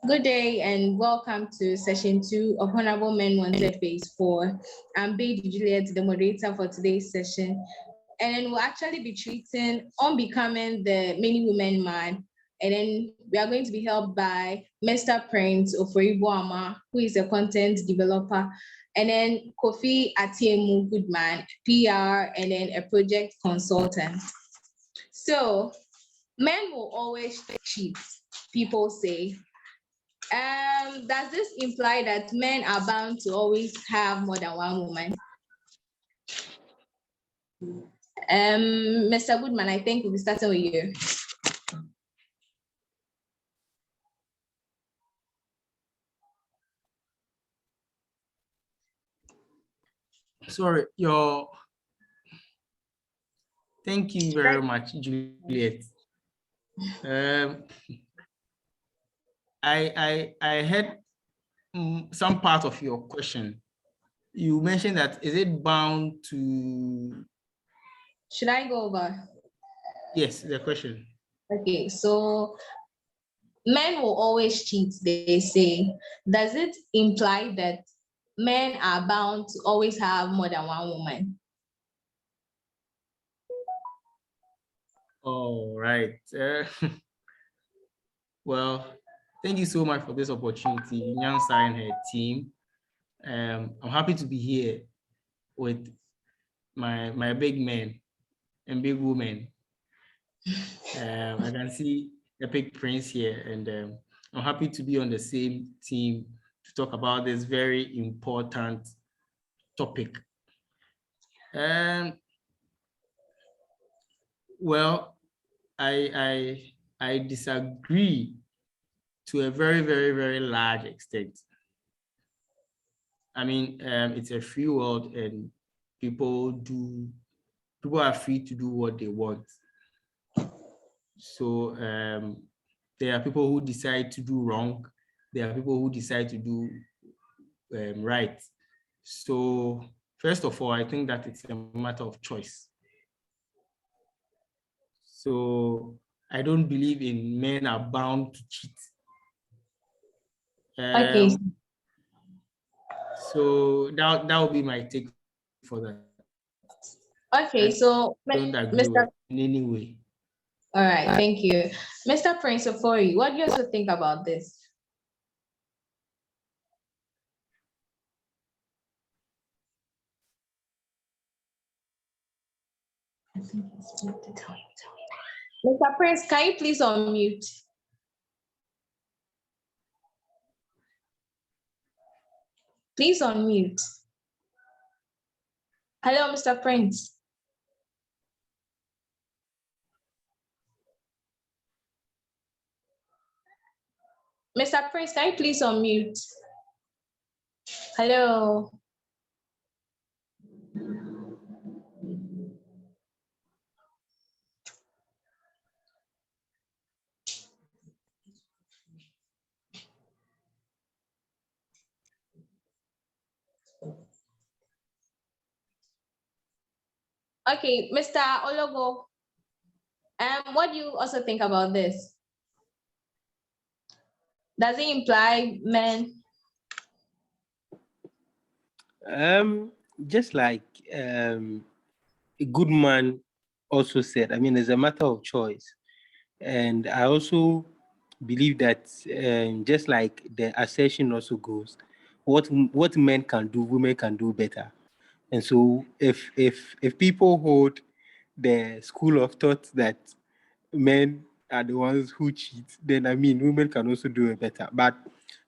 Good day and welcome to session 2 of Honorable Men Wanted Phase 4. I'm Baby Juliet, the moderator for today's session, and then we'll actually be treating Unbecoming the Many Women Man. And then we are going to be helped by Mr. Prince Oforiboama, who is a content developer, and then Kofi Atiemu Goodman, PR, and then a project consultant. So, men will always cheat, people say. Does this imply that men are bound to always have more than one woman? Mr. Goodman, I think we'll be starting with you. Sorry, thank you very much, Juliet. I heard some part of your question. You mentioned that is it bound to? Should I go over? Yes, the question. Okay, so men will always cheat, they say. Does it imply that men are bound to always have more than one woman? All right. Well, thank you so much for this opportunity, Nyansa and her team. I'm happy to be here with my big men and big women. I can see Epic Prince here, and I'm happy to be on the same team to talk about this very important topic. Well, I disagree to a very, very, very large extent. I mean, it's a free world, and people are free to do what they want. So there are people who decide to do wrong. There are people who decide to do right. So first of all, I think that it's a matter of choice. So I don't believe in men are bound to cheat. Okay. So that would be my take for that. Okay, so I don't agree Mr. with in any way. All right, thank you. Mr. Prince Ofori, what do you also think about this? Mr. Prince, can you please unmute? Please unmute. Hello, Mr. Prince. Mr. Prince, can you please unmute? Hello. Okay, Mr. Ologo, what do you also think about this? Does it imply men? Just like a good man also said, I mean, it's a matter of choice. And I also believe that just like the assertion also goes, what men can do, women can do better. And so if people hold the school of thought that men are the ones who cheat, then I mean women can also do it better. But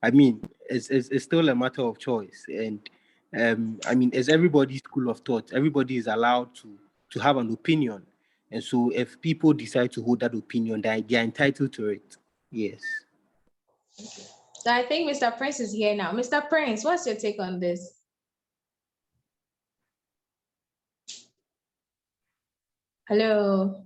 I mean it's still a matter of choice. And I mean, it's everybody's school of thought. Everybody is allowed to have an opinion. And so if people decide to hold that opinion, they are entitled to it. Yes. So I think Mr. Prince is here now. Mr. Prince, what's your take on this? Hello.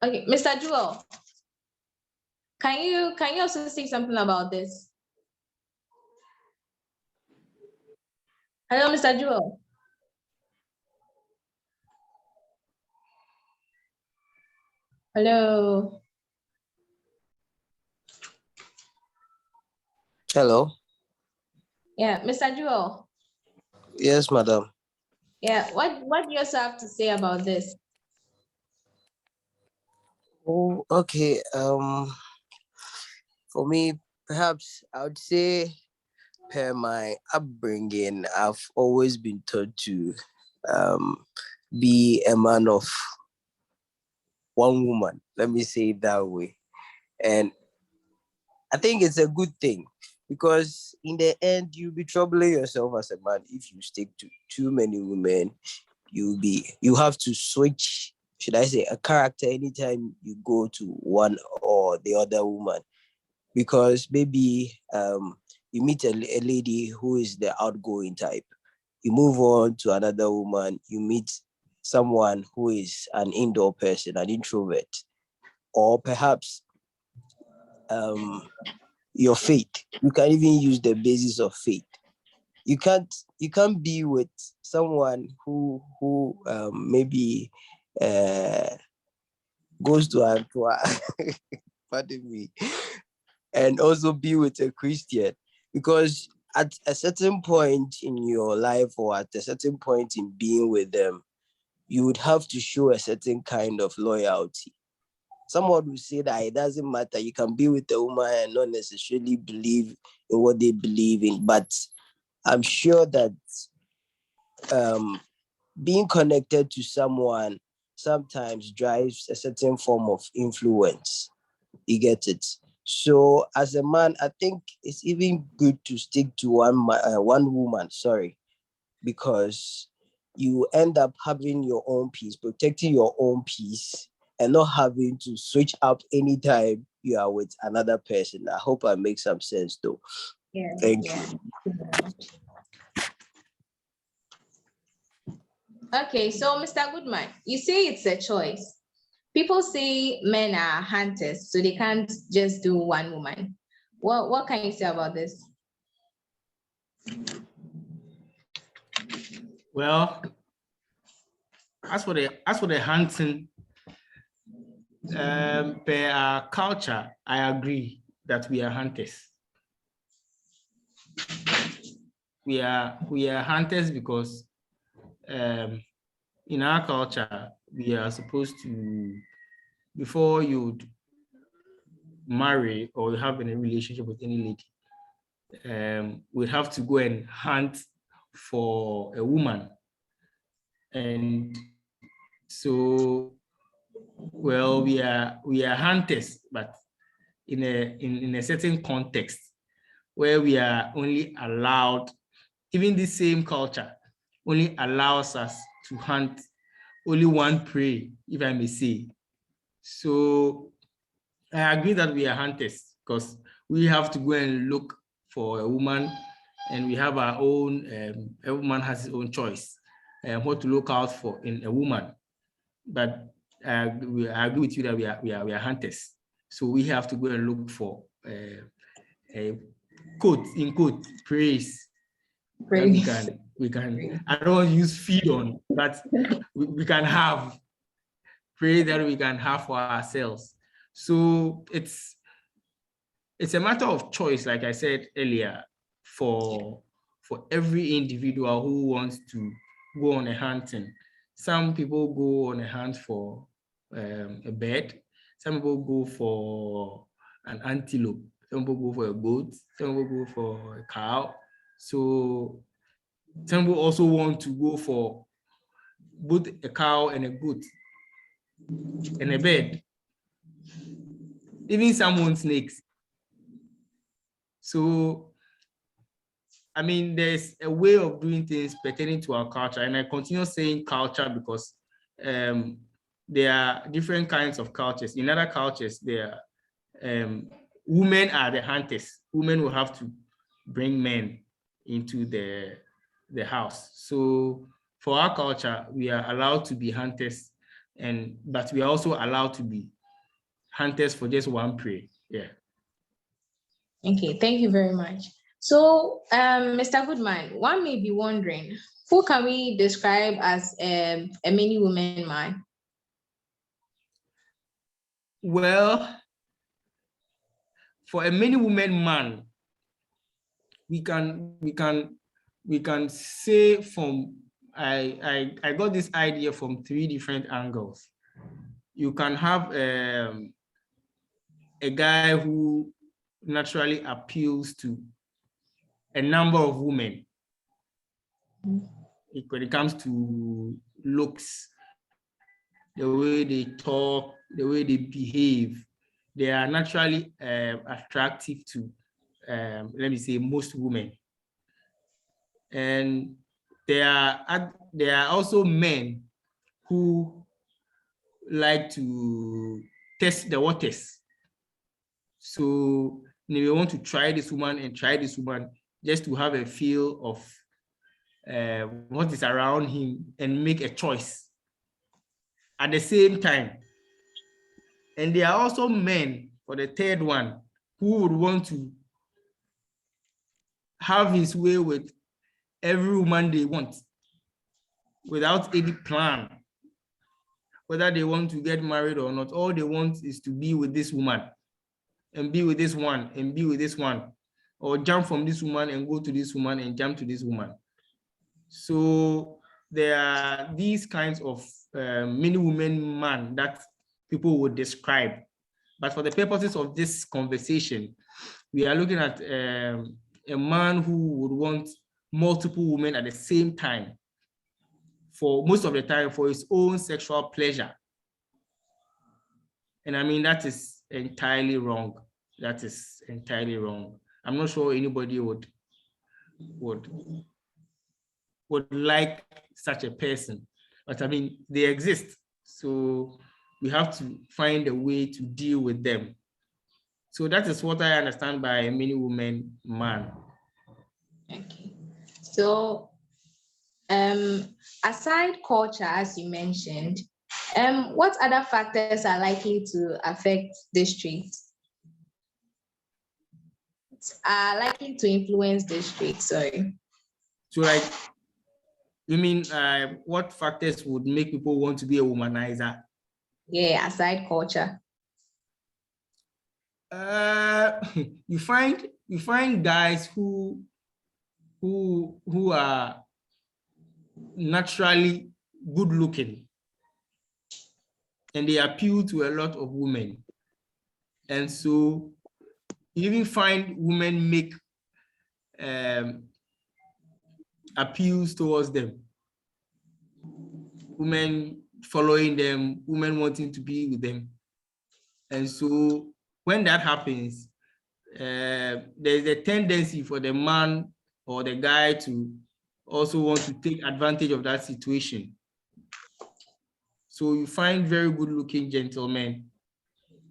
Okay, Mr. Jewel, can you also say something about this? Hello, Mr. Jewel. Hello. Hello. Yeah, Mr. Jewel. Yes, madam. Yeah, what do you also have to say about this? Oh, okay. For me, perhaps I would say, per my upbringing, I've always been taught to be a man of one woman. Let me say it that way. And I think it's a good thing because in the end, you'll be troubling yourself as a man if you stick to too many women. You have to switch, should I say, a character anytime you go to one or the other woman, because maybe you meet a lady who is the outgoing type, you move on to another woman, you meet someone who is an indoor person, an introvert, or perhaps your faith. You can even use the basis of faith. You can't be with someone who maybe goes to Antoine, pardon me, and also be with a Christian, because at a certain point in your life or at a certain point in being with them, you would have to show a certain kind of loyalty. Someone will say that it doesn't matter, you can be with a woman and not necessarily believe in what they believe in, but I'm sure that being connected to someone sometimes drives a certain form of influence. You get it? So as a man, I think it's even good to stick to one woman, because you end up having your own peace, protecting your own peace, and not having to switch up anytime you are with another person. I hope I make some sense though. Yeah. Thank Yeah. you. Okay, so Mr. Goodman, you say it's a choice. People say men are hunters, so they can't just do one woman. What can you say about this? Well, as for the hunting, per our culture, I agree that we are hunters. We are hunters because in our culture, we are supposed to, before you marry or have any relationship with any lady, we'd have to go and hunt for a woman. And so, well, we are hunters, but in a certain context where we are only allowed, even the same culture only allows us to hunt only one prey, if I may say. So I agree that we are hunters because we have to go and look for a woman, and we have our own, every man has his own choice and what to look out for in a woman. But I agree with you that we are hunters. So we have to go and look for a quote praise that we can I don't want to use feed on, but we can have praise that we can have for ourselves. So it's a matter of choice, like I said earlier, for every individual who wants to go on a hunting. Some people go on a hunt for a bird. Some people go for an antelope. Some people go for a goat. Some people go for a cow. So some people also want to go for both a cow and a goat and a bird. Even some want snakes. So I mean, there's a way of doing things pertaining to our culture, and I continue saying culture because there are different kinds of cultures. In other cultures, women are the hunters. Women will have to bring men into the house. So for our culture, we are allowed to be hunters, but we are also allowed to be hunters for just one prey. Yeah. Okay, thank you very much. So, Mr. Goodman, one may be wondering, who can we describe as a mini woman man? Well, for a many women man, we can say from I got this idea from 3 different angles. You can have a guy who naturally appeals to a number of women. When it comes to looks, the way they talk, the way they behave, they are naturally attractive to, let me say, most women. And there are also men who like to test the waters. So they may want to try this woman and try this woman just to have a feel of what is around him and make a choice at the same time. And there are also men, for the third one, who would want to have his way with every woman they want without any plan. Whether they want to get married or not, all they want is to be with this woman and be with this one and be with this one, or jump from this woman and go to this woman and jump to this woman. So there are these kinds of mini women man that people would describe. But for the purposes of this conversation, we are looking at a man who would want multiple women at the same time, for most of the time for his own sexual pleasure. And I mean, that is entirely wrong. That is entirely wrong. I'm not sure anybody would like such a person, but I mean, they exist. So we have to find a way to deal with them. So that is what I understand by a mini woman man. Okay. So, aside culture, as you mentioned, what other factors are likely to affect this trait? Are likely to influence this trait, sorry. So like, you mean what factors would make people want to be a womanizer? Yeah, aside culture. You find guys who are naturally good looking and they appeal to a lot of women. And so you even find women make appeals towards them. Women following them, women wanting to be with them. And so when that happens, there's a tendency for the man or the guy to also want to take advantage of that situation. So you find very good looking gentlemen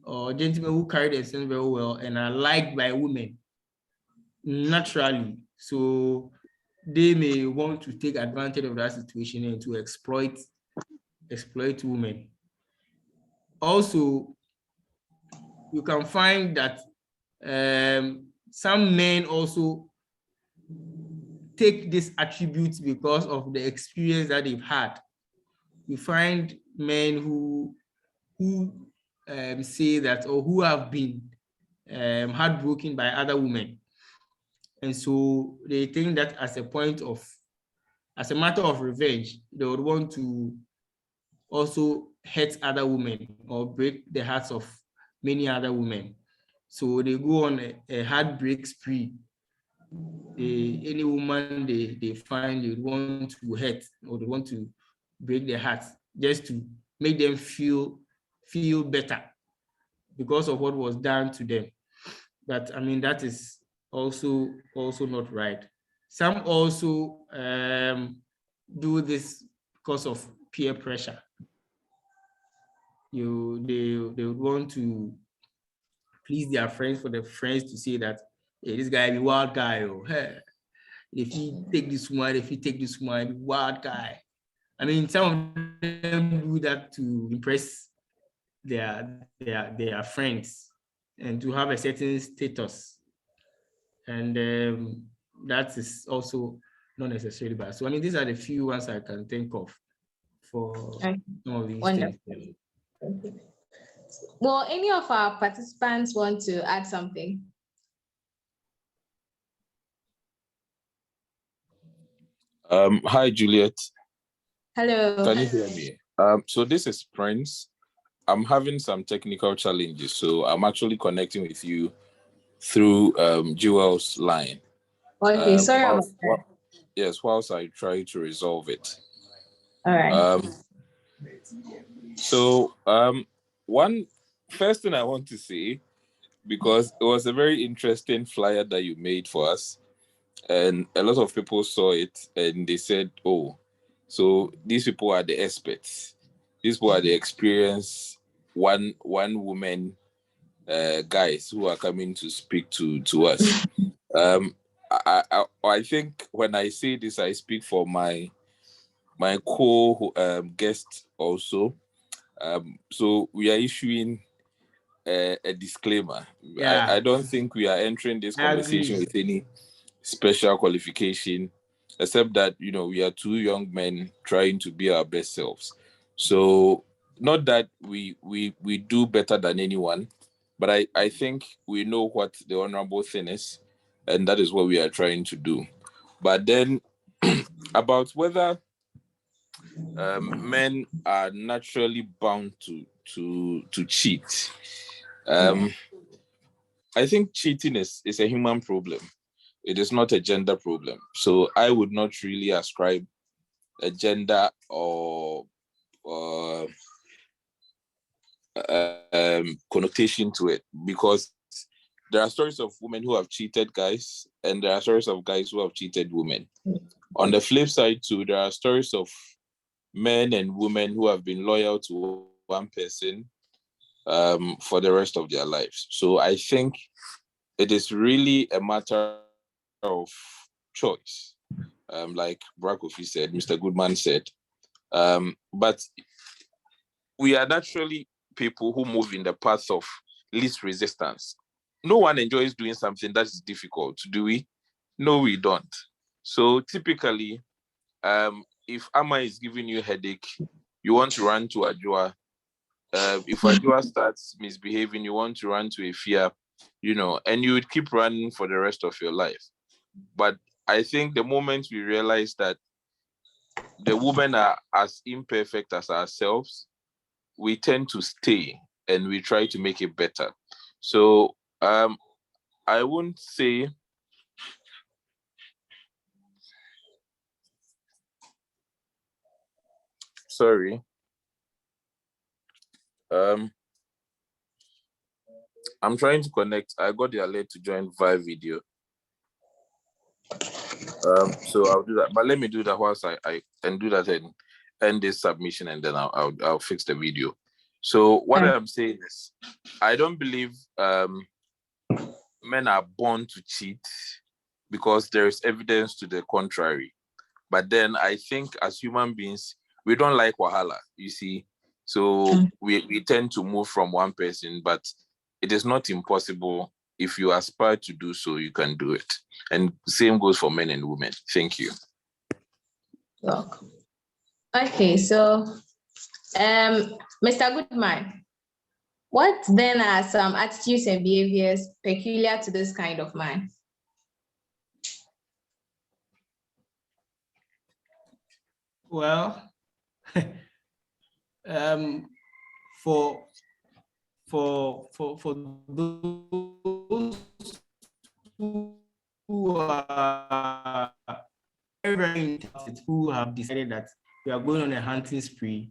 or gentlemen who carry themselves very well and are liked by women naturally. So they may want to take advantage of that situation and to exploit women. Also, you can find that some men also take these attributes because of the experience that they've had. You find men who say that, or who have been heartbroken by other women. And so they think that as a matter of revenge, they would want to also hurt other women or break the hearts of many other women. So they go on a heartbreak spree. Any woman they find, they want to hurt or they want to break their hearts just to make them feel better because of what was done to them. But I mean, that is also not right. Some also do this because of peer pressure. They would want to please their friends, for the friends to say that, hey, this guy be wild guy. Oh, hey, if he take this one, be wild guy. I mean, some of them do that to impress their friends and to have a certain status. and that is also not necessarily bad. So I mean, these are the few ones I can think of for Okay. some of these Wonderful. things. Well, any of our participants want to add something? Hi, Juliet. Hello. Can you hear me? So this is Prince. I'm having some technical challenges, so I'm actually connecting with you through Jewel's line. Okay, sorry about that. Yes, whilst I try to resolve it. All right. So one first thing I want to say, because it was a very interesting flyer that you made for us, and a lot of people saw it and they said, "Oh, so these people are the experts. These people are the experienced one woman guys who are coming to speak to us." I think when I say this, I speak for my co guest also. So we are issuing a disclaimer. Yeah, I don't think we are entering this I conversation agree. with any special qualification, except that we are two young men trying to be our best selves. So not that we do better than anyone, but I think we know what the honorable thing is, and that is what we are trying to do. But then about whether men are naturally bound to cheat. I think cheating is a human problem. It is not a gender problem. So I would not really ascribe a gender or connotation to it, because there are stories of women who have cheated guys, and there are stories of guys who have cheated women. On the flip side too, there are stories of men and women who have been loyal to one person for the rest of their lives. So I think it is really a matter of choice. Like Brakofi said, Mr. Goodman said. But we are naturally people who move in the path of least resistance. No one enjoys doing something that is difficult, do we? No, we don't. So typically, if Amma is giving you a headache, you want to run to Ajua. If Ajua starts misbehaving, you want to run to Ifia, and you would keep running for the rest of your life. But I think the moment we realize that the women are as imperfect as ourselves, we tend to stay and we try to make it better. So I won't say sorry. I'm trying to connect. I got the alert to join via video. So I'll do that. But let me do that whilst I can do that and end this submission, and then I'll fix the video. So what I'm saying is, I don't believe men are born to cheat, because there is evidence to the contrary. But then I think as human beings, we don't like wahala, you see. So we tend to move from one person, but it is not impossible. If you aspire to do so, you can do it. And same goes for men and women. Thank you. Welcome. Okay, so Mr. Goodman, what then are some attitudes and behaviors peculiar to this kind of man? Well, for those who are very, very intelligent, who have decided that we are going on a hunting spree,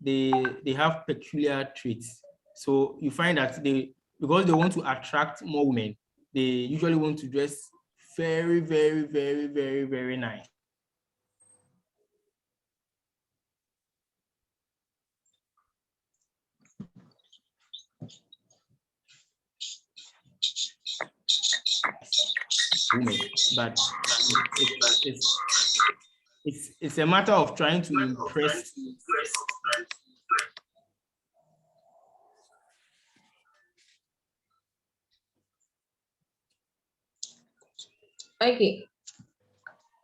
they have peculiar traits. So you find that because they want to attract more women, they usually want to dress very, very, very, very, very nice. Women, but it's a matter of trying to impress. Okay.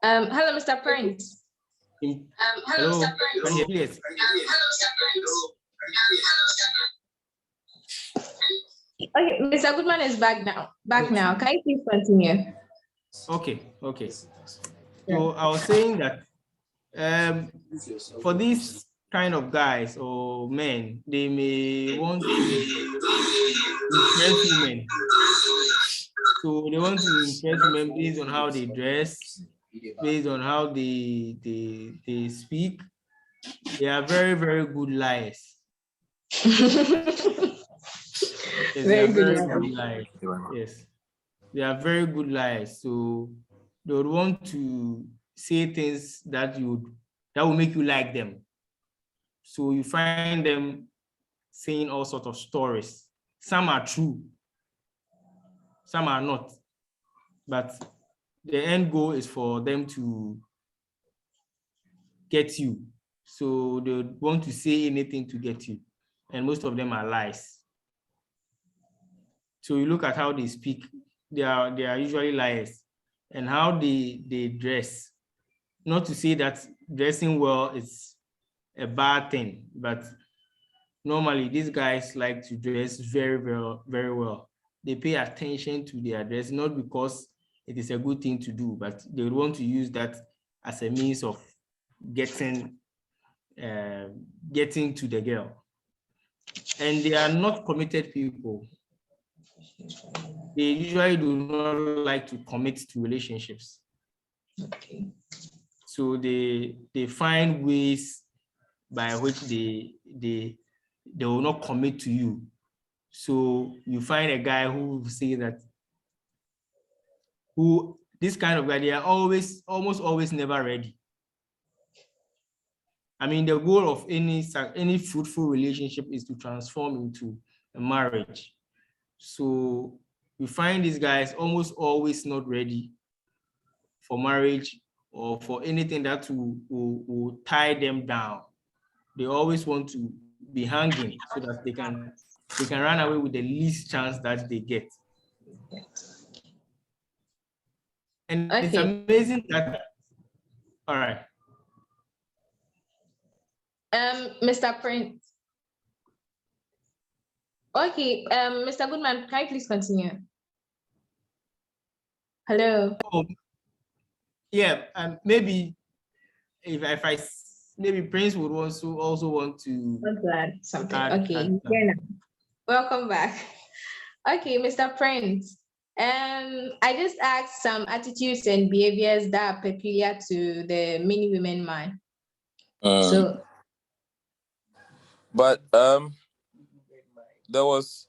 Hello, Mr. Prince. Hello. Can you hear? Yes. Okay, Mr. Goodman is back now. Can you please continue? Okay. So I was saying that for these kind of guys or men, they may want to impress women. So they want to impress women based on how they dress, based on how they speak. They are very, very good liars. Yes, they are very good liars. Yes, they are very good liars. So they would want to say things that will make you like them. So you find them saying all sorts of stories. Some are true, some are not. But the end goal is for them to get you. So they want to say anything to get you. And most of them are lies. So you look at how they speak, they are usually liars. And how they dress. Not to say that dressing well is a bad thing, but normally these guys like to dress very, very, very well. They pay attention to their dress, not because it is a good thing to do, but they want to use that as a means of getting to the girl. And they are not committed people. They usually do not like to commit to relationships. Okay. So they find ways by which they will not commit to you. So you find a guy who says that this kind of guy, they are almost always never ready. I mean, the goal of any fruitful relationship is to transform into a marriage. So you find these guys almost always not ready for marriage or for anything that will tie them down. They always want to be hanging so that they can run away with the least chance that they get. And it's amazing that, all right. Mr. Prince. Okay, Mr. Goodman, can you please continue? Hello. Oh, yeah, maybe maybe Prince would also want to add something. add, Okay, welcome back. Okay, Mr. Prince. I just asked some attitudes and behaviors that are peculiar to the many women man. But there was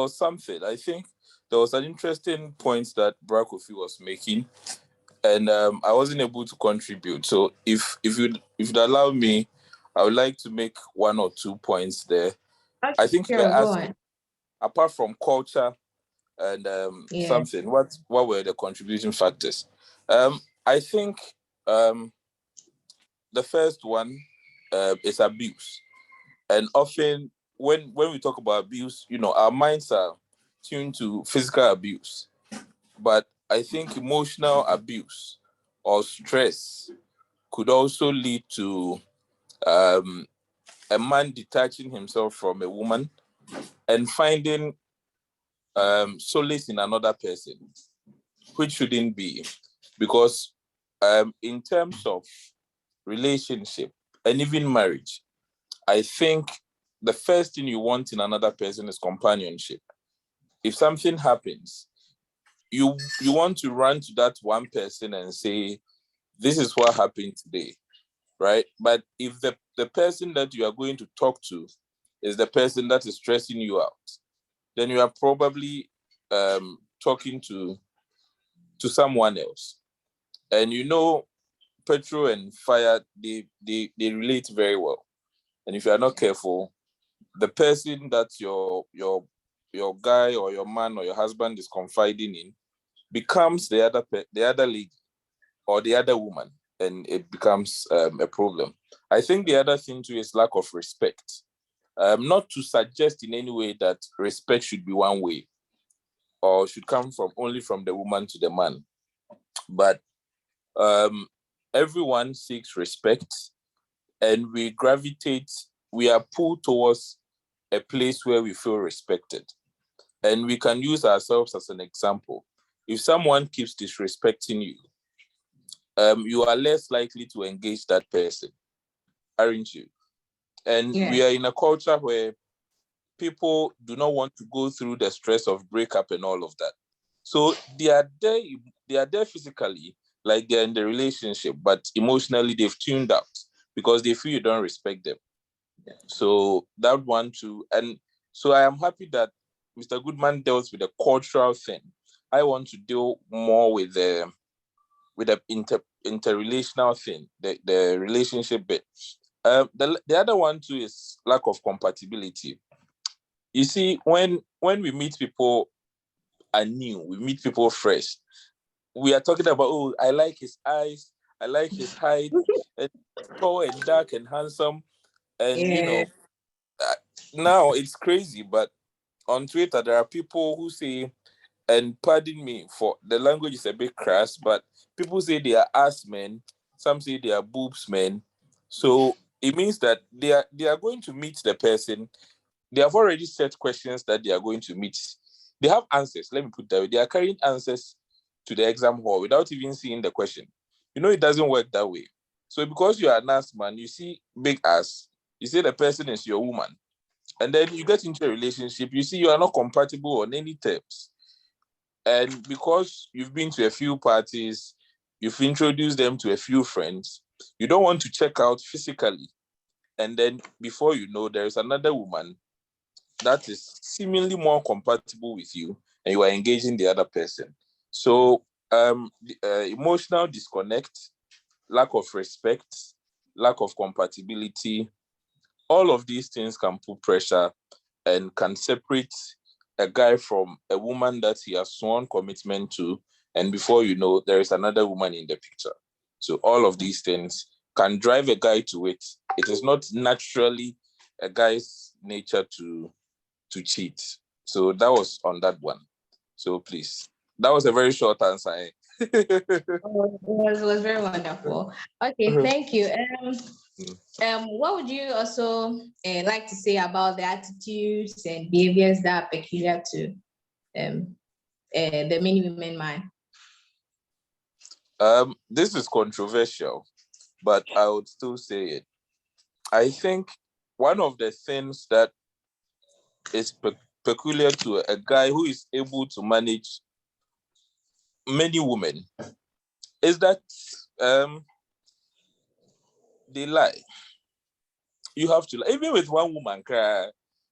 something. I think there was an interesting point that Brakofi was making, and I wasn't able to contribute. So if you'd allow me, I would like to make one or two points there. Okay, I think you're asking, apart from culture and something, what were the contributing factors? I think the first one is abuse. And often when we talk about abuse, our minds are tuned to physical abuse. But I think emotional abuse or stress could also lead to a man detaching himself from a woman and finding solace in another person, which shouldn't be. Because in terms of relationship and even marriage, I think the first thing you want in another person is companionship. If something happens, you want to run to that one person and say, this is what happened today, right? But if the person that you are going to talk to is the person that is stressing you out, then you are probably talking to someone else. And petrol and fire, they relate very well. And if you are not careful, the person that your guy or your man or your husband is confiding in becomes the other lady or the other woman, and it becomes a problem. I think the other thing too is lack of respect. Not to suggest in any way that respect should be one way or should come only from the woman to the man. but everyone seeks respect, and we are pulled towards a place where we feel respected. And we can use ourselves as an example. If someone keeps disrespecting you, you are less likely to engage that person, aren't you? And we are in a culture where people do not want to go through the stress of breakup and all of that. So they are there physically, like they're in the relationship, but emotionally they've tuned out because they feel you don't respect them. So that one too. And so I am happy that Mr. Goodman dealt with the cultural thing. I want to deal more with the interrelational thing, the relationship bit. The other one too is lack of compatibility. You see, when we meet people anew, we meet people fresh, we are talking about, oh, I like his eyes, I like his height, and tall and dark and handsome. And now it's crazy, but on Twitter there are people who say, and pardon me for the language is a bit crass, but people say they are ass men, some say they are boobs men. So it means that they are going to meet the person. They have already set questions that they are going to meet. They have answers. Let me put it that way. They are carrying answers to the exam hall without even seeing the question. It doesn't work that way. So because you are an ass man, you see big ass, you say the person is your woman. And then you get into a relationship, you see you are not compatible on any terms. And because you've been to a few parties, you've introduced them to a few friends, you don't want to check out physically. And then before you know, there is another woman that is seemingly more compatible with you, and you are engaging the other person. So emotional disconnect, lack of respect, lack of compatibility, all of these things can put pressure and can separate a guy from a woman that he has sworn commitment to, and before you know, there is another woman in the picture. So all of these things can drive a guy to it. It is not naturally a guy's nature to cheat. So that was on that one. So please, that was a very short answer. It was very wonderful. Okay, thank you. What would you also like to say about the attitudes and behaviors that are peculiar to the many women man? This is controversial, but I would still say it. I think one of the things that is peculiar to a guy who is able to manage many women is that they lie. You have to, even with one woman,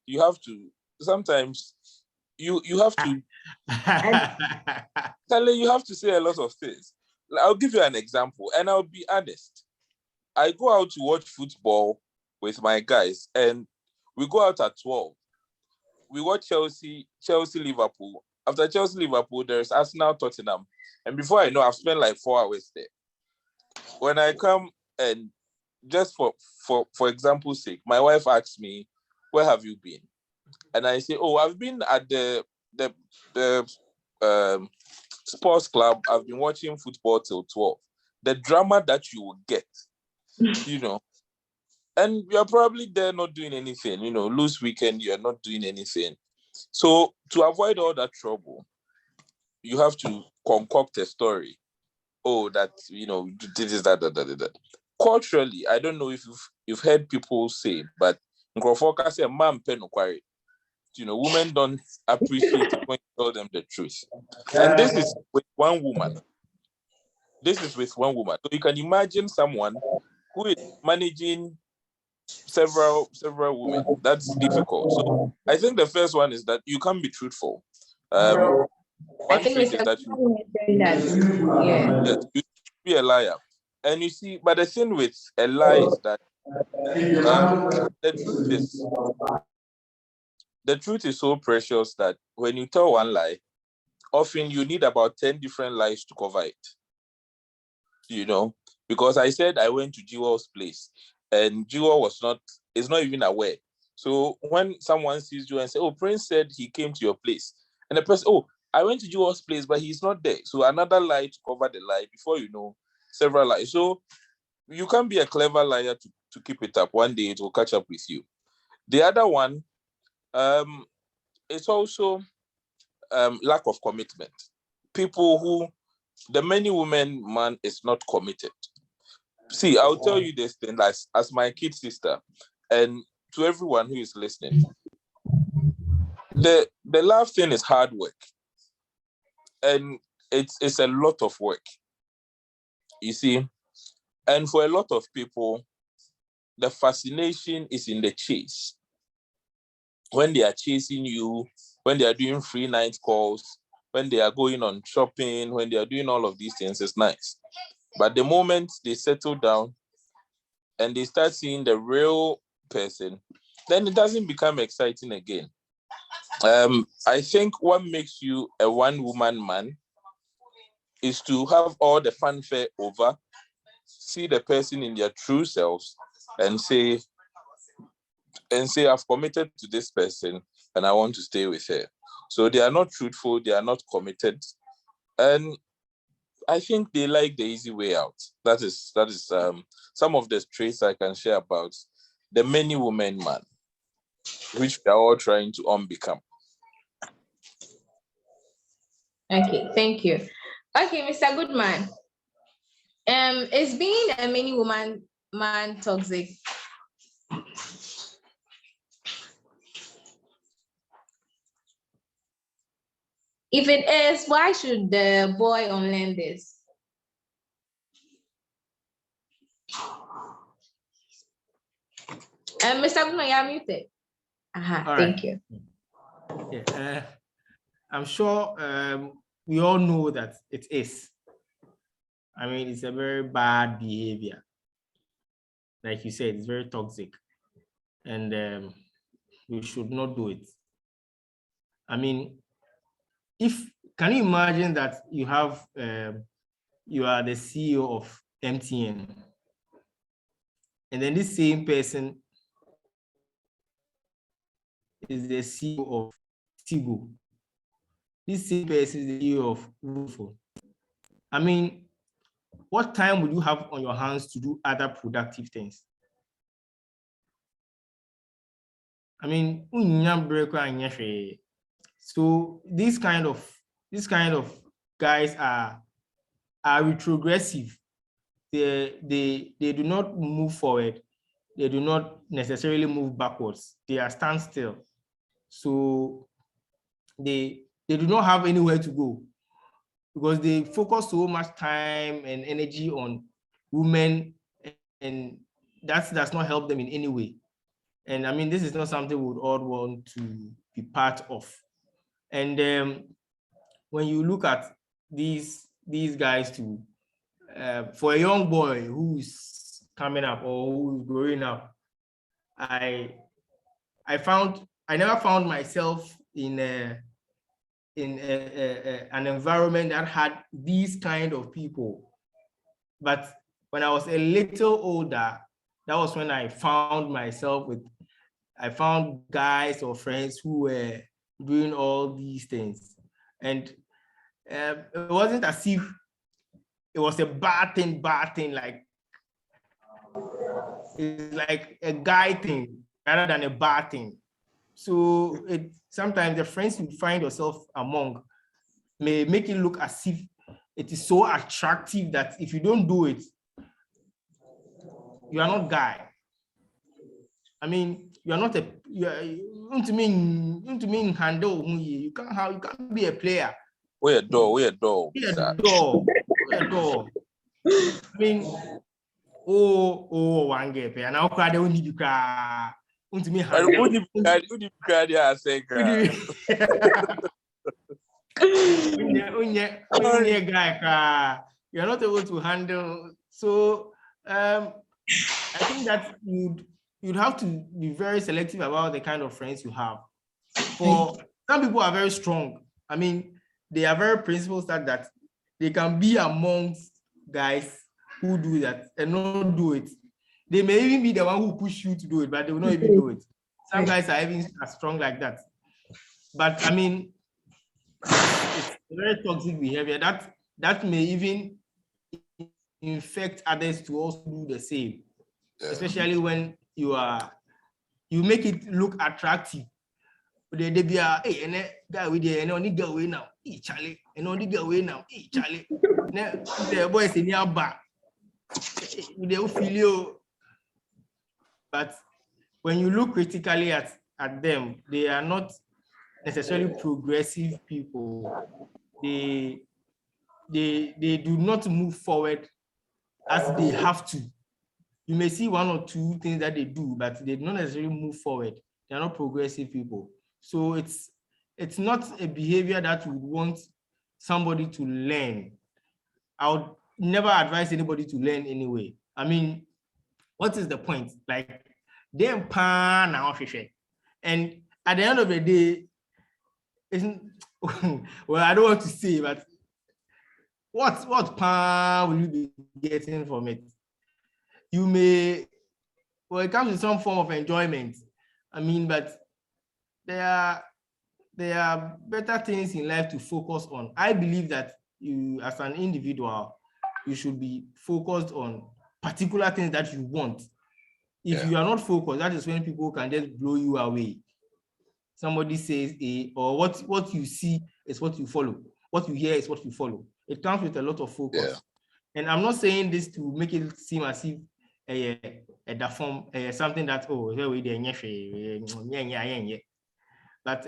you have to, sometimes you have to, you have to say a lot of things. I'll give you an example, and I'll be honest. I go out to watch football with my guys, and we go out at 12. We watch Chelsea, Liverpool. After Chelsea, Liverpool, there's Arsenal, Tottenham. And before I know, I've spent like 4 hours there. When I come, and just for example's sake, my wife asks me, where have you been? And I say, oh, I've been at the sports club. I've been watching football till 12. The drama that you will get, and you're probably there not doing anything, loose weekend, you're not doing anything. So to avoid all that trouble, you have to concoct a story. Oh, that, this is that. Culturally, I don't know if you've heard people say, but women don't appreciate it when you tell them the truth. And this is with one woman. So you can imagine someone who is managing several women. That's difficult. So I think the first one is that you can't be truthful. One trick is that you be a liar. And you see, but the thing with a lie is that the truth is so precious that when you tell one lie, often you need about 10 different lies to cover it. Because I said I went to Jewel's place, and Jewel is not even aware. So when someone sees you and say, oh, Prince said he came to your place, and the person, oh, I went to Joel's place, but he's not there. So another lie to cover the lie. Before you know, several lies. So you can't be a clever liar to keep it up. One day it will catch up with you. The other one, it's also lack of commitment. People who, the many women man is not committed. See, I'll tell you this thing as my kid sister, and to everyone who is listening. The love thing is hard work. And it's a lot of work. You see, and for a lot of people, the fascination is in the chase. When they are chasing you, when they are doing free night calls, when they are going on shopping, when they are doing all of these things, it's nice. But the moment they settle down and they start seeing the real person, then it doesn't become exciting again. I think what makes you a one-woman man is to have all the fanfare over, see the person in their true selves, and say, I've committed to this person and I want to stay with her. So they are not truthful, they are not committed. And I think they like the easy way out. That is some of the traits I can share about the many women man, which we are all trying to unbecome. Okay, thank you. Okay, Mr. Goodman. Is being a many woman man toxic? If it is, why should the boy unlearn this? Mr. Goodman, you're muted. Thank you. Yeah, I'm sure we all know that it is. I mean, it's a very bad behavior. Like you said, it's very toxic. And we should not do it. I mean, can you imagine that you have, you are the CEO of MTN, and then this same person is the CEO of Tigo. This same person is the CEO of Rufo. I mean, what time would you have on your hands to do other productive things? I mean, so these kind of guys are retrogressive. They do not move forward. They do not necessarily move backwards. They are standstill. So they do not have anywhere to go because they focus so much time and energy on women, and that does not help them in any way. And I mean, this is not something we would all want to be part of. And when you look at these guys too, for a young boy who's coming up or who's growing up, I never found myself in an environment that had these kind of people. But when I was a little older, that was when I found myself I found guys or friends who were doing all these things. And it wasn't as if it was a bad thing, like it's like a guy thing rather than a bad thing. So sometimes the friends you find yourself among may make it look as if it is so attractive that if you don't do it, you are not guy. I mean, you are not to mean handle. You can't be a player. Where a door. I mean, one game, and I'll cry. They only be cry. To me, guy, you're not able to handle. So I think that you'd have to be very selective about the kind of friends you have. For some people are very strong. I mean, they are very principled that they can be amongst guys who do that and not do it. They may even be the one who push you to do it, but they will not even do it. Some guys are even as strong like that. But I mean, it's a very toxic behavior that may even infect others to also do the same, especially when you make it look attractive. They be hey, and guy with the only go away now, Charlie, and only go away now, Charlie. The boys in your back, they will feel you. But when you look critically at them, they are not necessarily progressive people. They do not move forward as they have to. You may see one or two things that they do, but they do not necessarily move forward. They are not progressive people. So it's not a behavior that you would want somebody to learn. I would never advise anybody to learn anyway. I mean, what is the point? Like, them pan now, and at the end of the day, isn't well, I don't want to say, but what pan will you be getting from it? You may, well, it comes with some form of enjoyment. I mean, but there are better things in life to focus on. I believe that you, as an individual, you should be focused on particular things that you want. If you are not focused, that is when people can just blow you away. Somebody says A, or what you see is what you follow. What you hear is what you follow. It comes with a lot of focus. Yeah. And I'm not saying this to make it seem as if that form something that but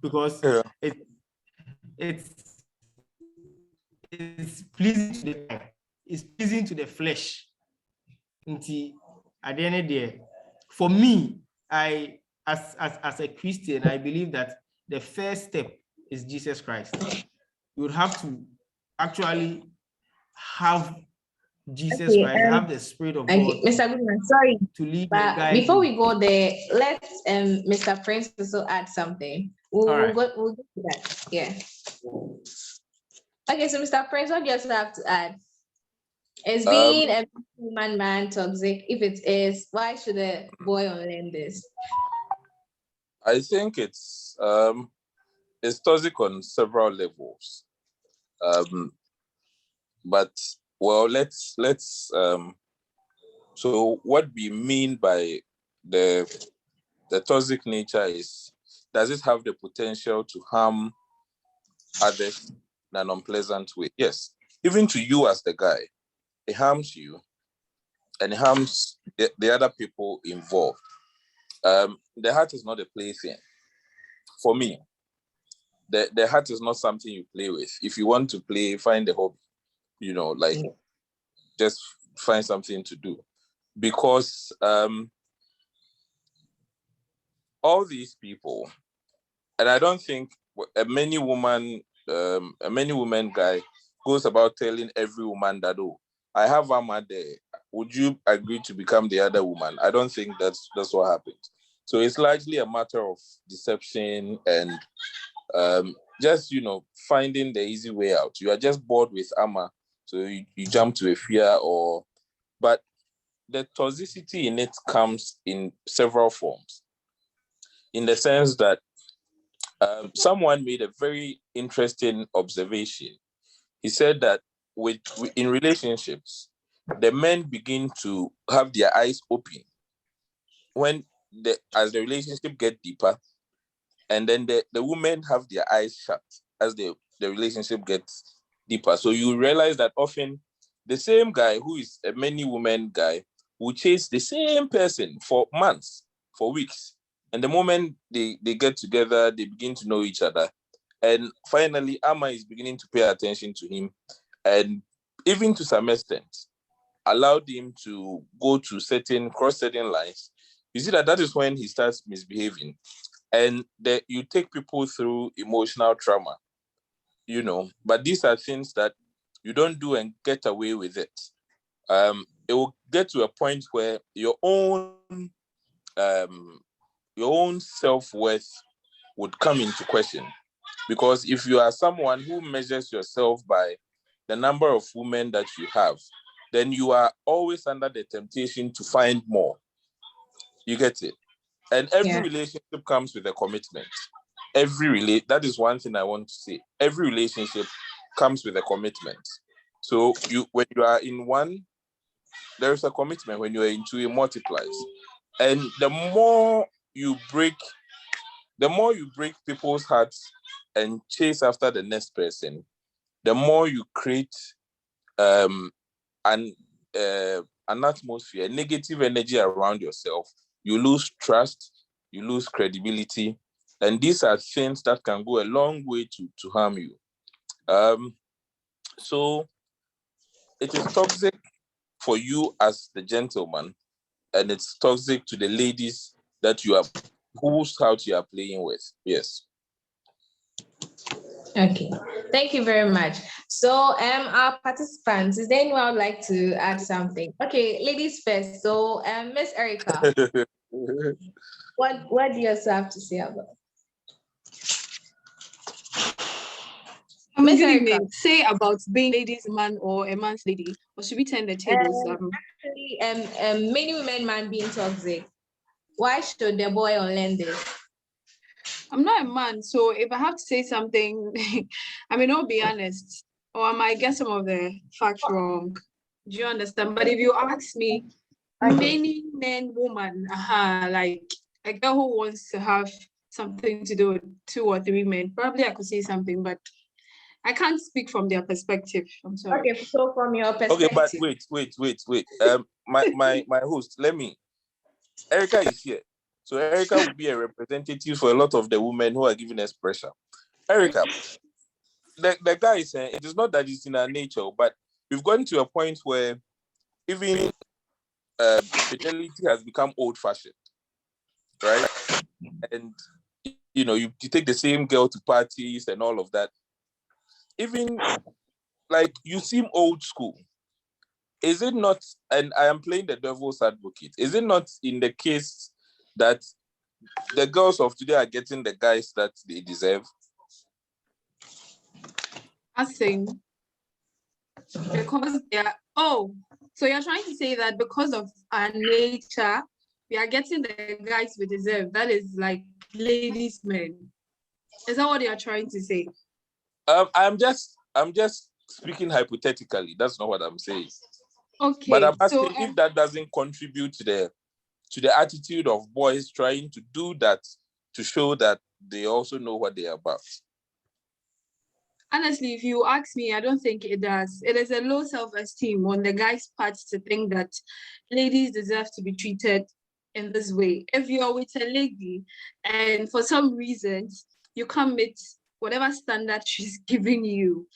because it's pleasing to the eye, it's pleasing to the flesh. At the end of the day, for me, I as a Christian, I believe that the first step is Jesus Christ. You would have to actually have Jesus Christ, have the Spirit of God. Mr. Goodman, sorry to lead but guide before you. we go there, let's Mr. Prince also add something. We'll go to that. Yeah. Okay, so Mr. Prince, what do you also have to add? Is being a man toxic? If it is, why should a boy unlearn this? I think it's toxic on several levels. But well, let's so what we mean by the toxic nature is, does it have the potential to harm others in an unpleasant way? Yes. Even to you as the guy, it harms you and it harms the other people involved. The heart is not a plaything. For me, the heart is not something you play with. If you want to play, find a hobby, just find something to do. Because all these people, and I don't think a many woman guy goes about telling every woman that, oh, I have Amma there. Would you agree to become the other woman? I don't think that's what happens. So it's largely a matter of deception and just, finding the easy way out. You are just bored with Amma, so you jump to a fear but the toxicity in it comes in several forms. In the sense that someone made a very interesting observation. He said that in relationships, the men begin to have their eyes open when as the relationship gets deeper, and then the women have their eyes shut as the relationship gets deeper. So you realize that often the same guy who is a many woman guy will chase the same person for months, for weeks. And the moment they get together, they begin to know each other. And finally, Amma is beginning to pay attention to him, and even to some extent, allowed him to go to cross certain lines. You see that is when he starts misbehaving. And you take people through emotional trauma, but these are things that you don't do and get away with it. It will get to a point where your own self-worth would come into question. Because if you are someone who measures yourself by the number of women that you have, then you are always under the temptation to find more. You get it? And every relationship comes with a commitment. That is one thing I want to say. Every relationship comes with a commitment. So when you are in one, there is a commitment. When you are in two, it multiplies. And the more you break people's hearts and chase after the next person, the more you create an atmosphere, negative energy around yourself. You lose trust, you lose credibility, and these are things that can go a long way to harm you. So it is toxic for you as the gentleman, and it's toxic to the ladies whose house you are playing with. Yes. Okay, thank you very much. So, our participants, is there anyone who would like to add something? Okay, ladies first. So, Miss Erica, what do you also have to say about? Miss Erica, say about being ladies' man or a man's lady, or should we turn the tables? Actually, many women man being toxic. Why should the boy unlearn this? I'm not a man, so if I have to say something, I may not be honest, or I might get some of the facts wrong. Do you understand? But if you ask me, many men, woman, like a girl who wants to have something to do with 2 or 3 men, probably I could say something, but I can't speak from their perspective. I'm sorry. Okay, so from your perspective. Okay, but wait. My host, Erica is here. So Erica will be a representative for a lot of the women who are giving us pressure. Erica, the guy is saying it is not that it's in our nature, but we've gotten to a point where even fidelity has become old-fashioned, right? And you take the same girl to parties and all of that. Even like you seem old school. Is it not, and I am playing the devil's advocate, is it not in the case that the girls of today are getting the guys that they deserve? I think because they are, so you're trying to say that because of our nature, we are getting the guys we deserve. That is like ladies' men. Is that what you're trying to say? I'm just speaking hypothetically. That's not what I'm saying. Okay. But I'm asking if that doesn't contribute to the attitude of boys trying to do that to show that they also know what they're about. Honestly, if you ask me, I don't think it does. It is a low self-esteem on the guy's part to think that ladies deserve to be treated in this way. If you're with a lady and for some reasons you can't meet whatever standard she's giving you,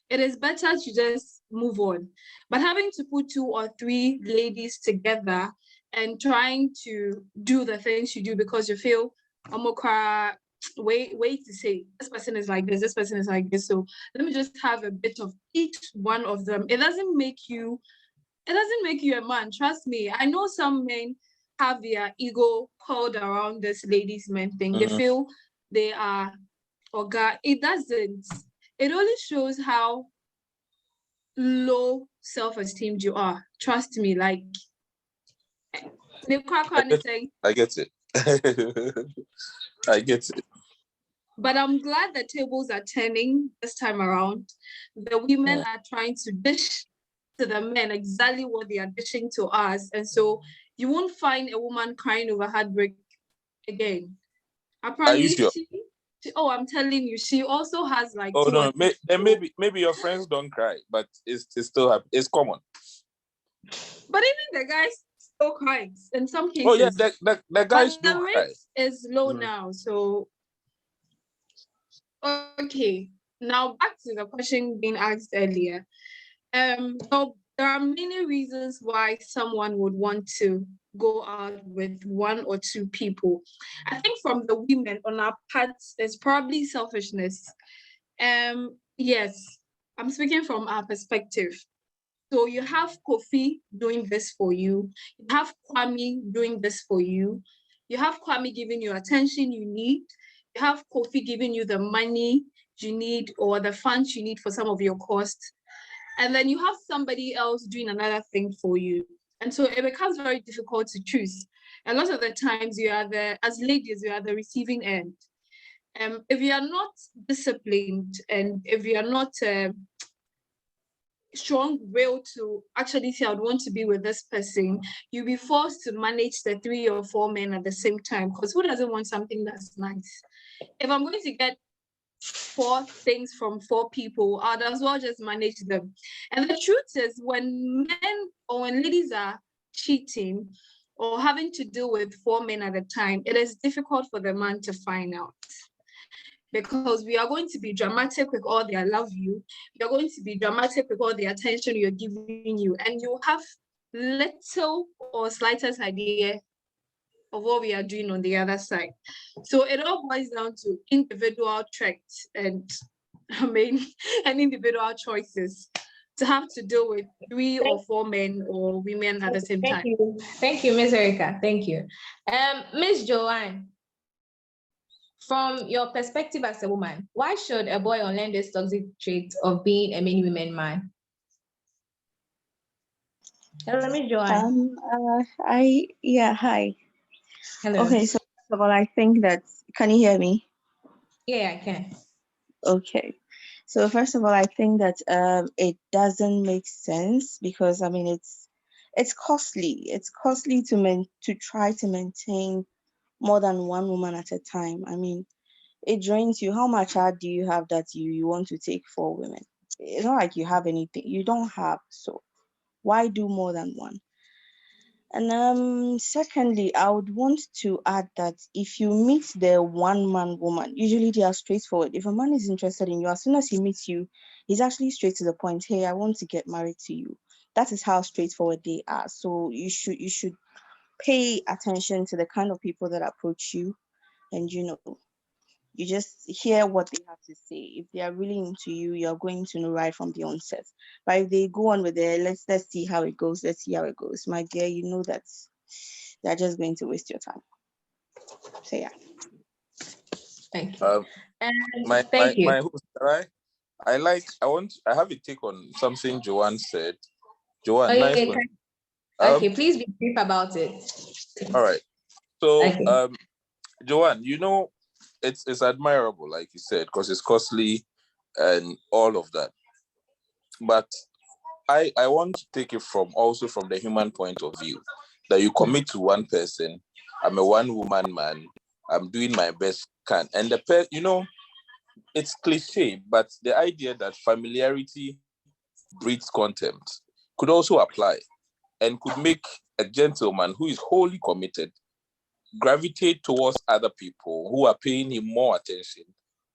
it is better to just move on. But having to put 2 or 3 ladies together and trying to do the things you do because you feel, wait to say this person is like this person is like this, so let me just have a bit of each one of them. It doesn't make you a man. Trust me, I know some men have their ego called around this ladies men thing. They feel they are oga. It doesn't. It only shows how low self-esteem you are. Trust me, like I get it. I get it. But I'm glad the tables are turning this time around. The women are trying to dish to the men exactly what they are dishing to us. And so you won't find a woman crying over heartbreak again. I promise. Are you sure? I'm telling you, she also has like. Oh no, maybe your friends don't cry, but it's still happen. It's common. But even the guys still cry in some cases. Oh yeah, the guys do cry. The rate is low now, so. Okay, now back to the question being asked earlier. So there are many reasons why someone would want to go out with 1 or 2 people. I think from the women on our part, it's probably selfishness. Yes, I'm speaking from our perspective. So you have Kofi doing this for you. You have Kwame doing this for you. You have Kwame giving you attention you need. You have Kofi giving you the money you need or the funds you need for some of your costs. And then you have somebody else doing another thing for you. And so it becomes very difficult to choose. a lot of the times as ladies, you are the receiving end. If you are not disciplined and if you are not strong will to actually say, I would want to be with this person, you'll be forced to manage the 3 or 4 men at the same time. Because who doesn't want something that's nice? If I'm going to get 4 things from 4 people, I'd as well just manage them. And the truth is, when men or when ladies are cheating or having to deal with 4 men at a time, it is difficult for the man to find out. Because we are going to be dramatic with all the I love you. You're going to be dramatic with all the attention you're giving you. And you have little or slightest idea of what we are doing on the other side. So it all boils down to individual traits and individual choices to have to deal with 3 or 4 men or women at the same time. Thank you, Ms. Erica. Thank you. Ms. Joanne, from your perspective as a woman, why should a boy unlearn this toxic trait of being a many women man? Hello, Ms. Joanne. Hi. Hello. Okay, so first of all, I think that, can you hear me? Yeah, I can. Okay. So first of all, I think that it doesn't make sense because I mean it's costly. It's costly to try to maintain more than one woman at a time. I mean, it drains you. How much ad do you have that you want to take 4 women? It's not like you have anything. You don't have, so why do more than one? And secondly, I would want to add that if you meet the one-man woman, usually they are straightforward. If a man is interested in you, as soon as he meets you, he's actually straight to the point. Hey, I want to get married to you. That is how straightforward they are. So you should pay attention to the kind of people that approach you, and you just hear what they have to say. If they are really into you, you're going to know right from the onset. But if they go on with it, let's see how it goes. Let's see how it goes. My dear, you know that they're just going to waste your time. So yeah. Thank you. Thank you. My host, right? I have a take on something Joanne said. Joanne, nice one. Okay, please be brief about it. All right. So, okay. Joanne, it's admirable, like you said, because it's costly and all of that. But I want to take it from the human point of view, that you commit to one person. I'm a one-woman man. I'm doing my best can. And it's cliche, but the idea that familiarity breeds contempt could also apply and could make a gentleman who is wholly committed gravitate towards other people who are paying him more attention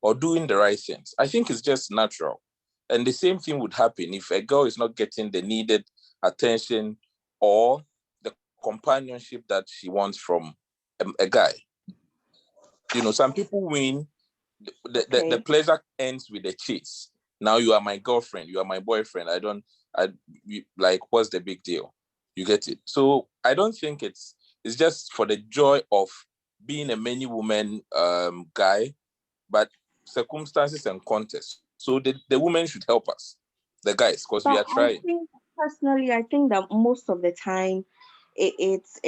or doing the right things. I think it's just natural. And the same thing would happen if a girl is not getting the needed attention or the companionship that she wants from a guy. Some people win. The pleasure ends with the chase. Now you are my girlfriend, you are my boyfriend. What's the big deal? You get it? So I don't think it's just for the joy of being a many woman guy, but circumstances and context. So the women should help us, the guys, because we are trying. I think that most of the time, it's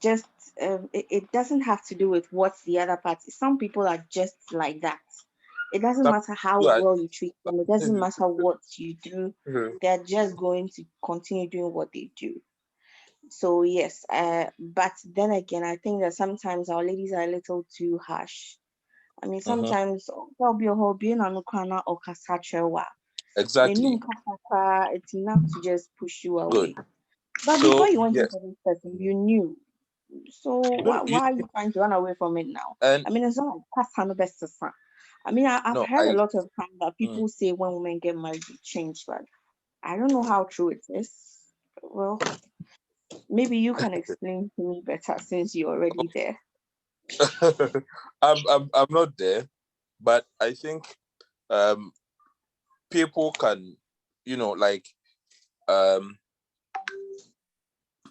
just it doesn't have to do with what's the other party. Some people are just like that. It doesn't matter how well you treat them. It doesn't matter what you do. Mm-hmm. They're just going to continue doing what they do. So yes, but then again, I think that sometimes our ladies are a little too harsh. I mean, sometimes there'll be a whole being on Ukana or Kasachewa. Exactly. It's enough to just push you away. Good. But before you went into this person, you knew. So why are you trying to run away from it now? I mean, it's not like best. I mean, I've heard a lot of times that people say when women get married, they change, but I don't know how true it is. Well, maybe you can explain to me better since you're already there. I'm not there, but I think people can,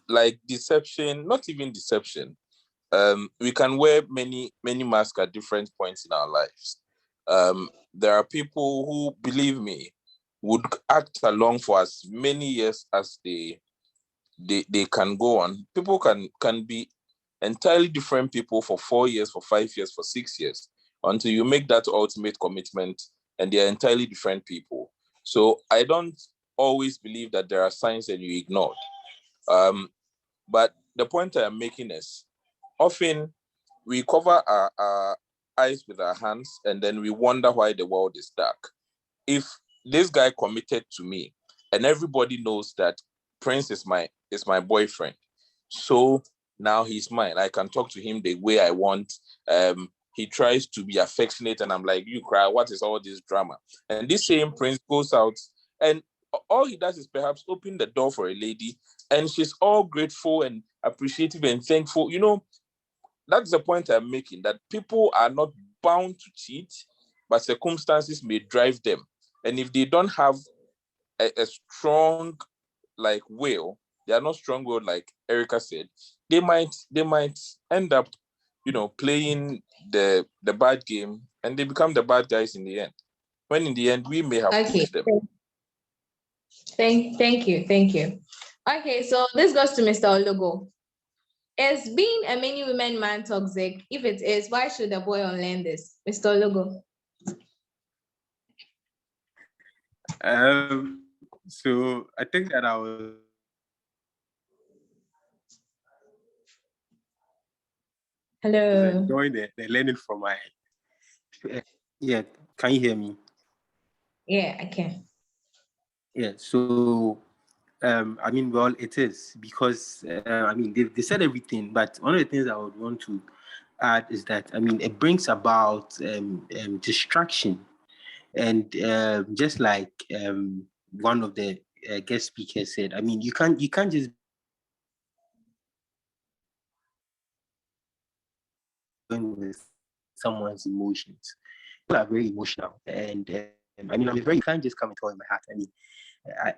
like deception, not even deception. We can wear many masks at different points in our lives. There are people who, believe me, would act along for as many years as they can go on. People can be entirely different people for 4 years, for 5 years, for 6 years, until you make that ultimate commitment and they're entirely different people. So I don't always believe that there are signs that you ignored. But the point I'm making is often we cover our eyes with our hands and then we wonder why the world is dark. If this guy committed to me and everybody knows that Prince is my boyfriend, so now he's mine. I can talk to him the way I want. He tries to be affectionate and I'm like, you cry, what is all this drama? And this same Prince goes out and all he does is perhaps open the door for a lady and she's all grateful and appreciative and thankful. That's the point I'm making, that people are not bound to cheat, but circumstances may drive them. And if they don't have a strong will, they are not strong willed, like Erica said, they might end up, playing the bad game and they become the bad guys in the end. When in the end we may have pushed them. Thank you. Okay, so this goes to Mr. Ologo. Is being a many women man toxic? If it is, why should a boy unlearn this? Mr. Ologo. So I think that I was enjoying the learning from my. Yeah, can you hear me? Yeah, I can. Yeah, so well, it is because they said everything, but one of the things I would want to add is that it brings about distraction, and just like one of the guest speakers said, you can't just with someone's emotions. People are very emotional, and you can't just come and tell in my heart.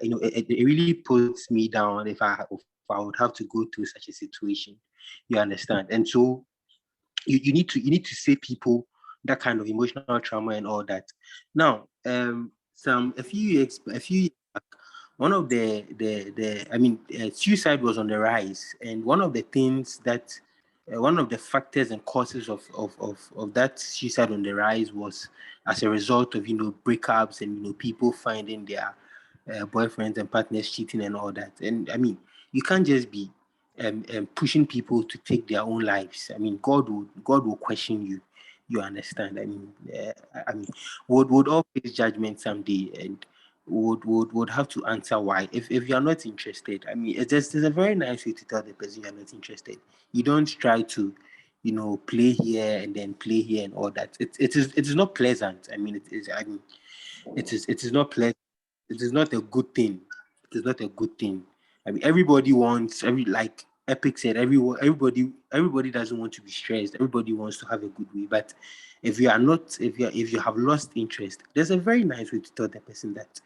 It really puts me down if I would have to go through such a situation. You understand? And so you need to save people that kind of emotional trauma and all that. Now, a few years back, one of suicide was on the rise, and one of the things that one of the factors and causes of that suicide on the rise was as a result of breakups and people finding their boyfriends and partners cheating and all that. And you can't just be pushing people to take their own lives. God will question you. You understand? Would all face judgment someday, and would have to answer why. If you are not interested, there's a very nice way to tell the person you are not interested. You don't try to, play here and then play here and all that. It is not pleasant. It is not pleasant. It is not a good thing. It is not a good thing. Everybody wants like Epic said. Everybody doesn't want to be stressed. Everybody wants to have a good way. But if you have lost interest, there's a very nice way to tell the person that,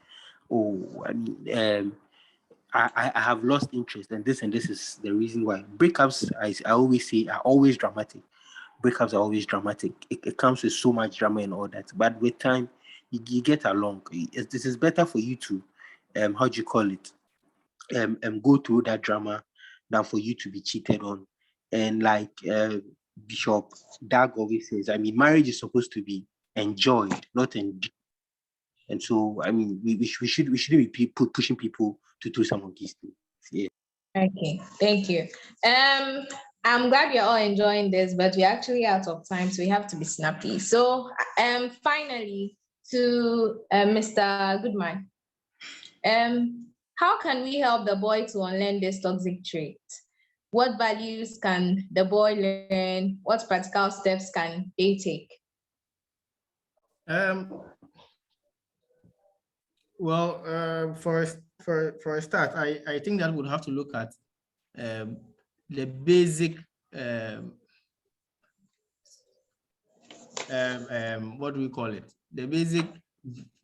I have lost interest, and this is the reason why. Breakups, I always say, are always dramatic. Breakups are always dramatic. It comes with so much drama and all that. But with time, you get along. This is better for you to, how do you call it, go through that drama than for you to be cheated on. And like Bishop Dag always says, marriage is supposed to be enjoyed, not endured. And so, we shouldn't be pushing people to do some of these things. Yeah. Okay, thank you. I'm glad you're all enjoying this, but we're actually out of time, so we have to be snappy. So, finally, to Mr. Goodman, how can we help the boy to unlearn this toxic trait? What values can the boy learn? What practical steps can they take? Well, for a start, I think that we'll have to look at the basic what do we call it? The basic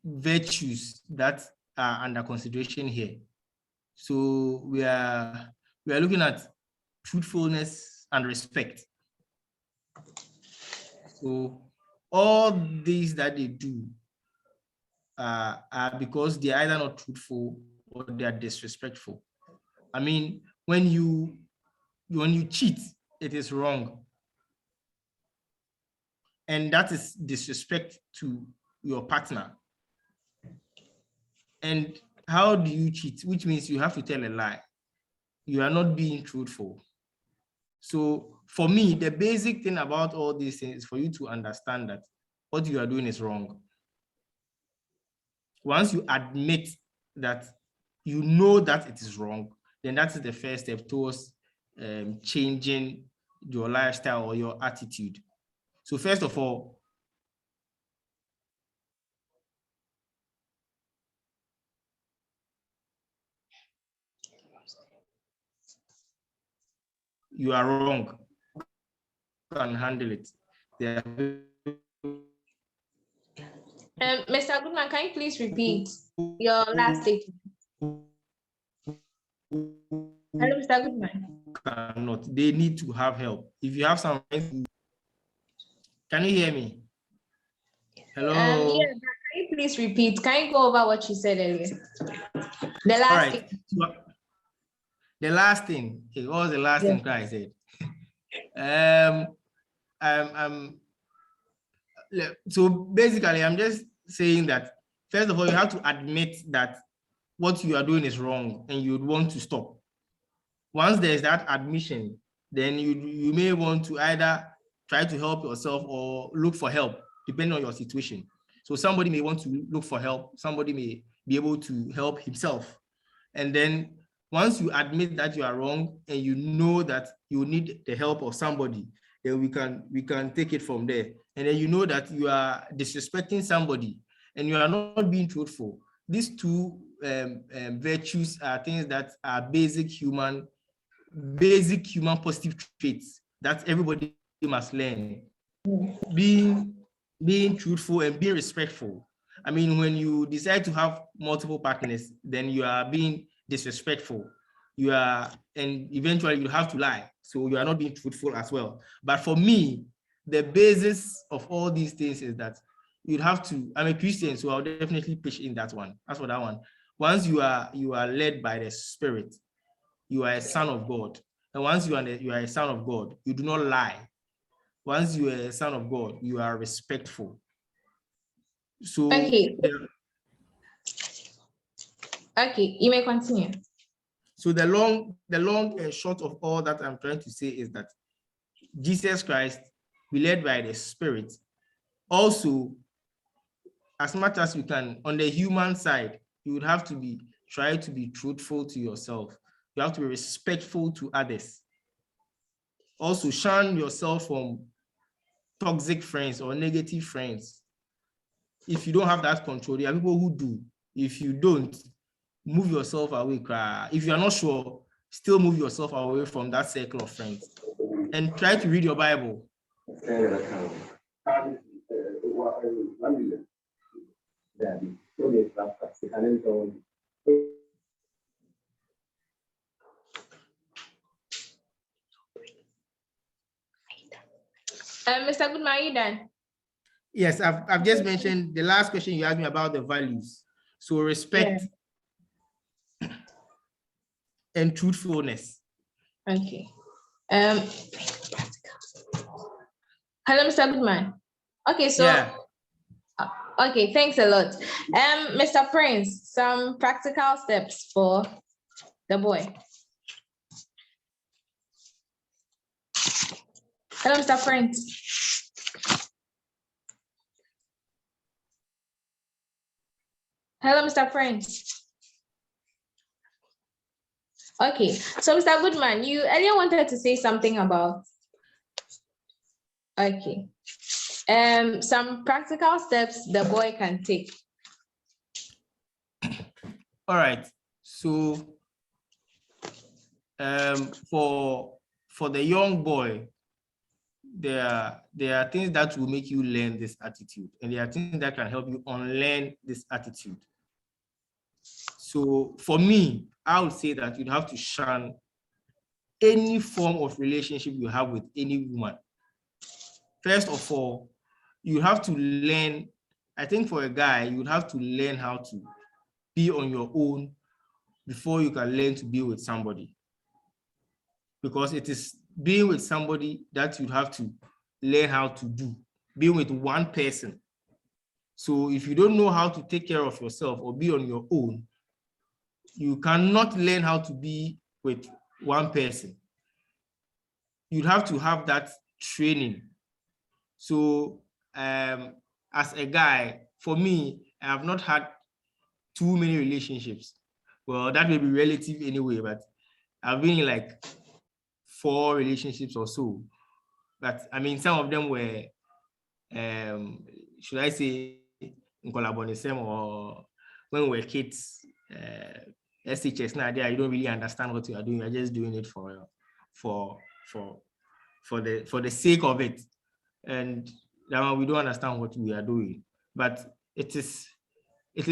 virtues that are under consideration here. So we are looking at truthfulness and respect. So all these that they do are because they are either not truthful or they are disrespectful. When you cheat, it is wrong. And that is disrespect to your partner. And how do you cheat? Which means you have to tell a lie. You are not being truthful. So for me, the basic thing about all these things is for you to understand that what you are doing is wrong. Once you admit that you know that it is wrong, then that is the first step towards changing your lifestyle or your attitude. So first of all, you are wrong. You can handle it. Mr. Goodman, can you please repeat your last statement? Hello, Mr. Goodman. Cannot. They need to have help. If you have some friends, can you hear me? Hello. Yeah, can you please repeat? Can you go over what you said earlier? The last All right. thing. The last thing. Okay, what was the last thing I said? So basically, I'm just saying that first of all, you have to admit that what you are doing is wrong and you would want to stop. Once there's that admission, then you may want to either try to help yourself or look for help, depending on your situation. So somebody may want to look for help, somebody may be able to help himself. And then once you admit that you are wrong and you know that you need the help of somebody, then we can take it from there. And then you know that you are disrespecting somebody and you are not being truthful. These two virtues are things that are basic human positive traits that everybody must learn. Being truthful and being respectful. I mean, when you decide to have multiple partners, then you are being disrespectful. You are, and eventually you have to lie. So you are not being truthful as well. But for me, the basis of all these things is that you'd have to, I'm a Christian, so I'll definitely pitch in that one. As for that one, once you are led by the Spirit, you are a son of God. And once you are a son of God, you do not lie. Once you are a son of God, you are respectful. So okay. Okay, you may continue. So the long and short of all that I'm trying to say is that Jesus Christ, be led by the Spirit. Also, as much as you can, on the human side, you would have to try to be truthful to yourself. You have to be respectful to others. Also, shun yourself from toxic friends or negative friends. If you don't have that control, there are people who do. If you don't, move yourself away. If you are not sure, still move yourself away from that circle of friends and try to read your Bible. Mr. Goodman, are you done? Yes, I've just mentioned the last question you asked me about the values. So respect and truthfulness. Okay. Hello, Mr. Goodman. Okay, so okay, thanks a lot. Mr. Prince, some practical steps for the boy. Hello, Mr. Prince. Hello, Mr. Prince. Okay, so Mr. Goodman, you earlier wanted to say something about, okay, some practical steps the boy can take. All right, so for the young boy, there are things that will make you learn this attitude, and there are things that can help you unlearn this attitude. So for me, I would say that you'd have to shun any form of relationship you have with any woman. First of all, you have to learn, I think for a guy, you would have to learn how to be on your own before you can learn to be with somebody. Because it is being with somebody that you have to learn how to do, being with one person. So if you don't know how to take care of yourself or be on your own, you cannot learn how to be with one person. You'd have to have that training. So as a guy, for me, I have not had too many relationships. Well, that may be relative anyway, but I've been in like 4 relationships or so. But I mean, some of them were, should I say, in collaboration, or when we were kids, SHS now there, you don't really understand what you are doing. You're just doing it for the sake of it, and that we don't understand what we are doing. But it is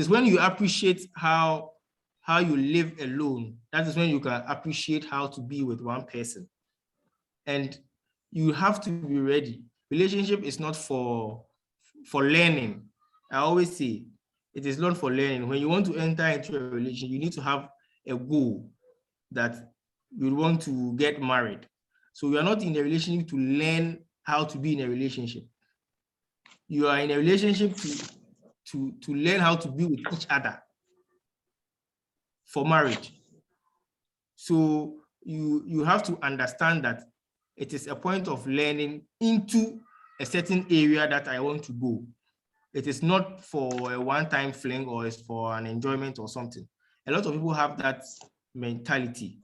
when you appreciate how you live alone, that is when you can appreciate how to be with one person. And you have to be ready. Relationship is not for learning. I always say it is not for learning. When you want to enter into a relationship, you need to have a goal that you want to get married. So you are not in a relationship to learn how to be in a relationship. You are in a relationship to learn how to be with each other for marriage. So you have to understand that it is a point of learning into a certain area that I want to go. It is not for a one-time fling or it's for an enjoyment or something. A lot of people have that mentality.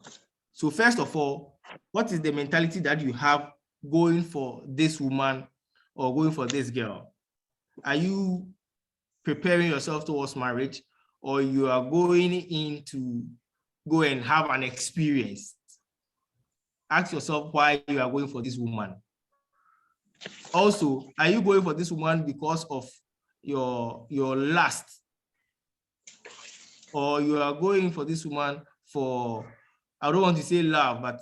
So first of all, what is the mentality that you have going for this woman or going for this girl? Are you preparing yourself towards marriage, or you are going in to go and have an experience? Ask yourself why you are going for this woman. Also, are you going for this woman because of your lust, or you are going for this woman for, I don't want to say love, but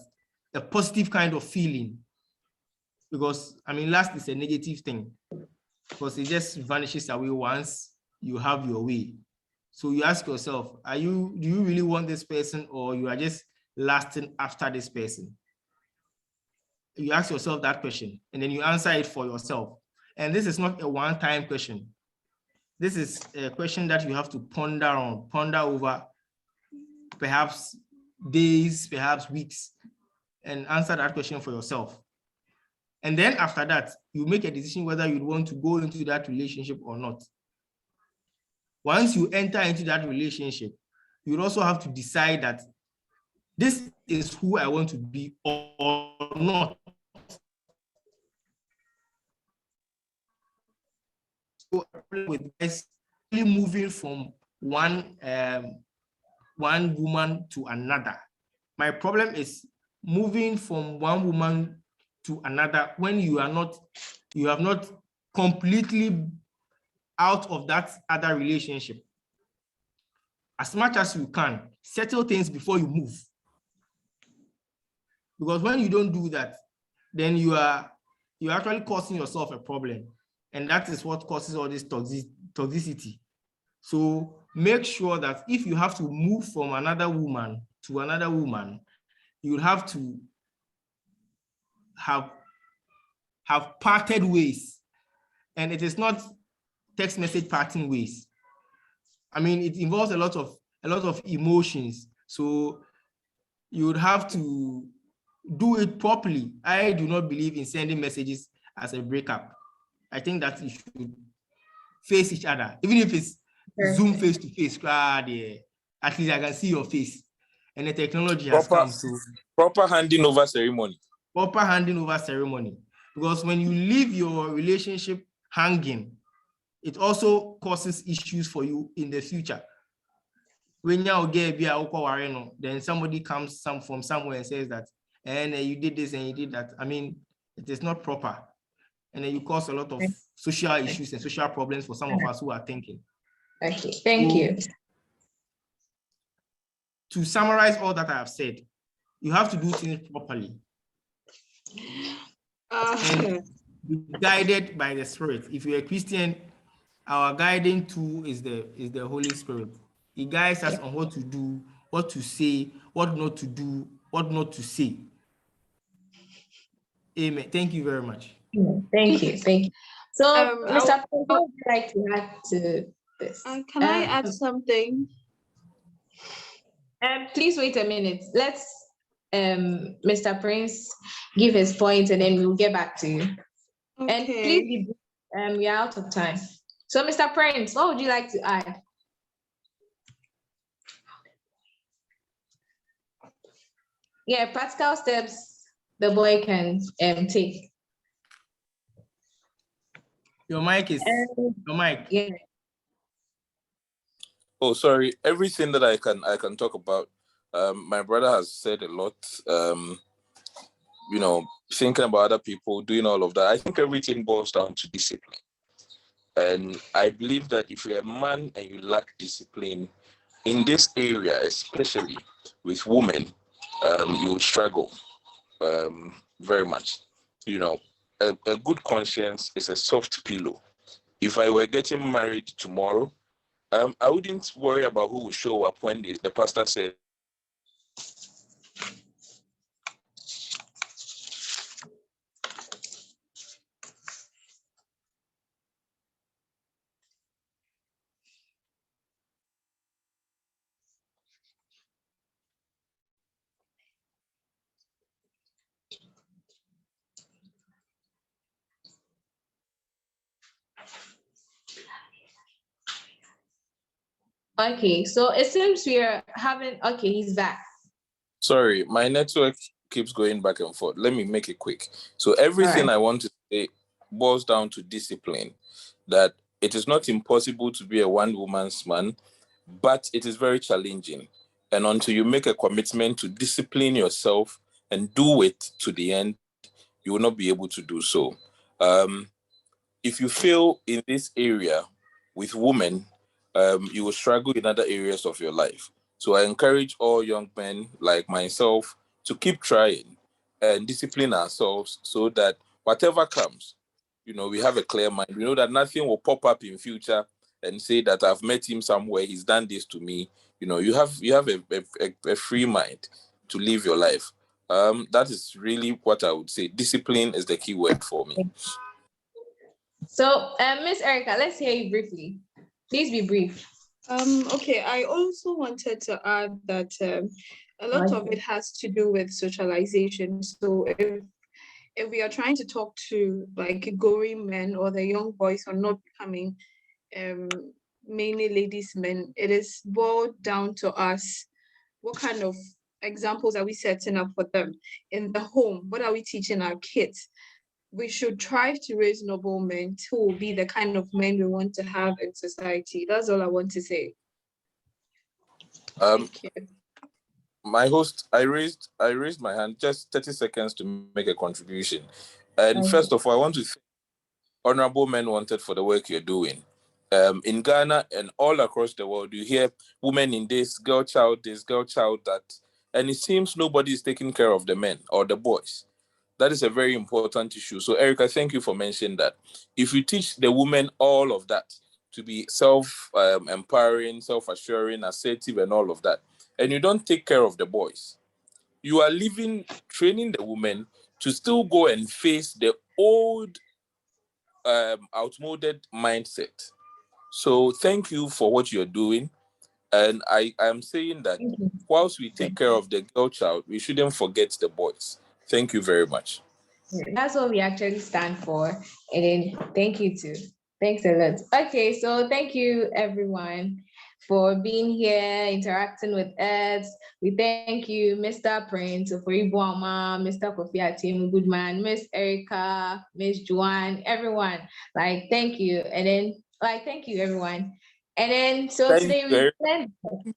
a positive kind of feeling? Because I mean, lust is a negative thing, because it just vanishes away once you have your way. So you ask yourself, do you really want this person, or you are just lasting after this person? You ask yourself that question, and then you answer it for yourself. And this is not a one-time question. This is a question that you have to ponder over perhaps days, perhaps weeks, and answer that question for yourself. And then after that, you make a decision whether you want to go into that relationship or not. Once you enter into that relationship, you also have to decide that this is who I want to be or not. So with guys moving from one woman to another. My problem is moving from one woman to another when you have not completely out of that other relationship. As much as you can, settle things before you move. Because when you don't do that, then you're actually causing yourself a problem. And that is what causes all this toxicity. So make sure that if you have to move from another woman to another woman, you have to have parted ways. And it is not text message parting ways. I mean, it involves a lot of emotions. So you would have to do it properly. I do not believe in sending messages as a breakup. I think that you should face each other, even if it's Zoom face to face. At least I can see your face. And the technology has come to proper handing over ceremony. Proper handing over ceremony. Because when you leave your relationship hanging, it also causes issues for you in the future. When you get then somebody comes from somewhere and says that, and you did this and you did that. I mean, it is not proper. And then you cause a lot of social issues and social problems for some of us who are thinking. Okay, thank you. To summarize all that I have said, you have to do things properly. And be guided by the Spirit. If you're a Christian, our guiding tool is the Holy Spirit. He guides us on what to do, what to say, what not to do, what not to say. Amen. Thank you very much. Thank you. Thank you. So, Mr. Prince, what would you like to add to this? Can I add something? Please wait a minute. Let's Mr. Prince give his point and then we'll get back to you. Okay. And please, we are out of time. So, Mr. Prince, what would you like to add? Yeah, practical steps the boy can take. Your mic is your mic. Yeah. Oh, sorry. Everything that I can talk about. My brother has said a lot. Thinking about other people, doing all of that. I think everything boils down to discipline. And I believe that if you're a man and you lack discipline in this area, especially with women, you will struggle very much. A good conscience is a soft pillow. If I were getting married tomorrow, I wouldn't worry about who will show up when the pastor said. Okay, so it seems we are having. Okay, he's back. Sorry, my network keeps going back and forth. Let me make it quick. So everything I want to say boils down to discipline. That it is not impossible to be a one-woman's man, but it is very challenging. And until you make a commitment to discipline yourself and do it to the end, you will not be able to do so. If you fail in this area with women, you will struggle in other areas of your life. So I encourage all young men like myself to keep trying and discipline ourselves so that whatever comes, we have a clear mind. We know that nothing will pop up in future and say that I've met him somewhere, he's done this to me. You have a free mind to live your life. That is really what I would say. Discipline is the key word for me. So, Miss Erica, let's hear you briefly. Please be brief. Okay, I also wanted to add that a lot of it has to do with socialization. So if we are trying to talk to like going men or the young boys who are not becoming mainly ladies men, it is boiled down to us. What kind of examples are we setting up for them in the home? What are we teaching our kids? We should strive to raise noble men who will be the kind of men we want to have in society. That's all I want to say. Thank you. My host, I raised my hand, just 30 seconds to make a contribution. And first of all, I want to thank Honorable Men Wanted for the work you're doing. In Ghana and all across the world, you hear women in this, girl child that, and it seems nobody is taking care of the men or the boys. That is a very important issue. So, Erica, thank you for mentioning that. If you teach the women all of that, to be self-empowering, self-assuring, assertive, and all of that, and you don't take care of the boys, you are training the women to still go and face the old, outmoded mindset. So thank you for what you're doing. And I am saying that whilst we take care of the girl child, we shouldn't forget the boys. Thank you very much. That's what we actually stand for. And then thank you too. Thanks a lot. Okay, so thank you everyone for being here, interacting with us. We thank you, Mr. Prince, for Ibuama, Mr. Kofi Atim Goodman, Miss Erica, Miss Joanne, everyone. Thank you. And then thank you everyone. And then today we learned.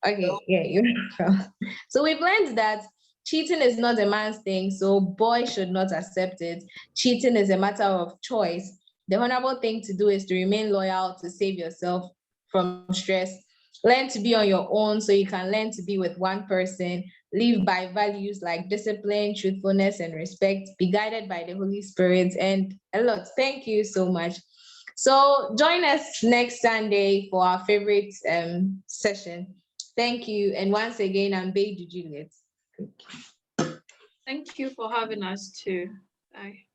Okay, yeah, you're welcome. So we've learned that cheating is not a man's thing, so boys should not accept it. Cheating is a matter of choice. The honorable thing to do is to remain loyal, to save yourself from stress. Learn to be on your own so you can learn to be with one person. Live by values like discipline, truthfulness, and respect. Be guided by the Holy Spirit, and a lot. Thank you so much. So join us next Sunday for our favorite session. Thank you. And once again, I'm Beidou Juliet. Thank you for having us too. Bye.